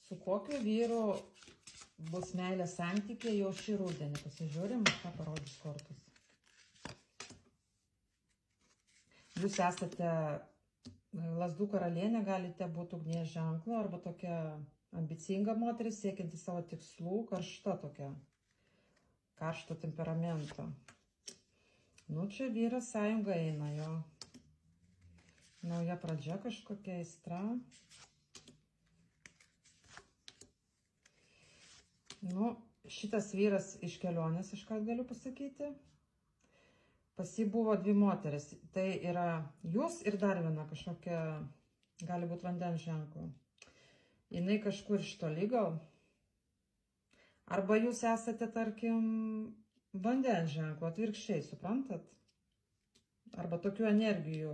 Su kokiu vyru bus meilės santykiai jau šį rudenį? Pasižiūrim, ką parodys kortos. Jūs esate Lazdų karalienė, galite būti ugnies ženklo arba tokia ambicinga moteris, siekianti savo tikslų, karšta tokia, karšto temperamento. Nu, čia vyras sąjunga eina jo. Nauja pradžia kažkokia aistra. Nu, šitas vyras iš kelionės, aš ką galiu pasakyti. Pas jį buvo dvi moteris. Tai yra jūs ir dar viena kažkokia, gali būti vandens ženklo. Jinai kažkur iš toli gal. Arba jūs esate, tarkim, vandens ženklo, atvirkščiai, suprantat? Arba tokių energijų,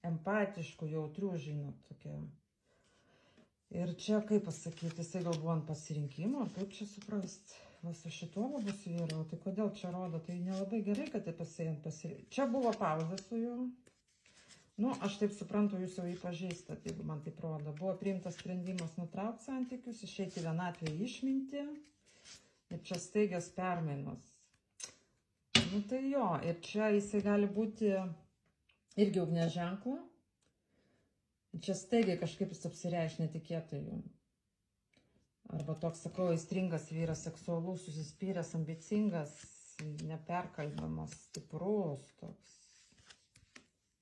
empatiškų, jautrių, žinot, tokia. Ir čia, kaip pasakyti, jisai gal buvo ant pasirinkimo, ar kaip čia suprast? Va su šituo bus vyru, tai kodėl čia rodo? Tai nelabai gerai, kad taip ant pasirinkimo. Čia buvo pauzė su juo. Nu, aš taip suprantu, jūs jau jį pažįstat, jeigu man taip rodo. Buvo priimtas sprendimas nutraukti santykius, išeiti vienatvę išminti. Ir čia staigios permainos. Nu tai jo, ir čia jisai gali būti irgi ugnies ženklo. Čia staigiai kažkaip jis apsireiš netikėtai jums. Arba toks, sakau, aistringas vyras, seksualus, susispyręs, ambicingas, neperkalbamas, stiprus, toks.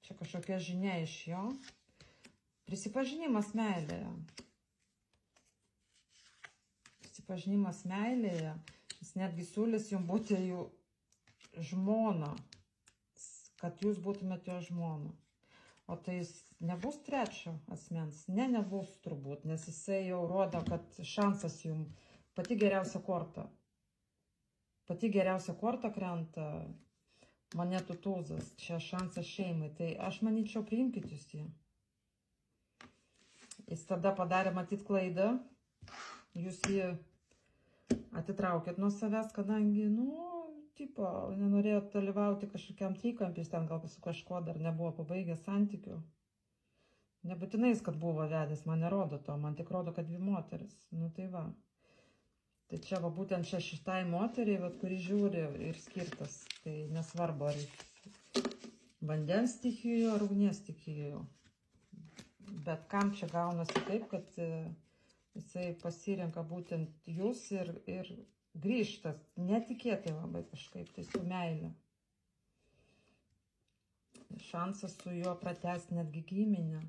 Čia kažkokia žinia iš jo. Prisipažinimas meilėje. Prisipažinimas meilėje. Jis netgi siūlys jums būti jų žmona, kad jūs būtumėte jo žmona. O tai jis nebus trečio asmens? Ne, nebus turbūt, nes jisai jau rodo, kad šansas jums pati geriausia korta. Pati geriausia korta krenta monetų tūzas. Čia šansas šeimai. Tai aš manyčiau, priimkit jūs jį. Jis tada padarė matyt klaidą. Jūs jį atitraukėt nuo savęs, kadangi, nu, tipo, nenorėjo dalyvauti kažkokiam trikampis, ten gal su kažko dar nebuvo pabaigęs santykių. Nebūtinai jis, kad buvo vedęs, man nerodo to, man tik rodo, kad dvi moteris. Nu tai va. Tai čia va būtent šitai moteriai, va, kuri žiūri ir skirtas. Tai nesvarbu, ar vandens stichijų ar ugnies stichijų. Bet kam čia gaunasi taip, kad jisai pasirenka būtent jūs ir grįžtas, netikėtai labai kažkaip, tai su meile. Šansas su juo pratęsti netgi giminę.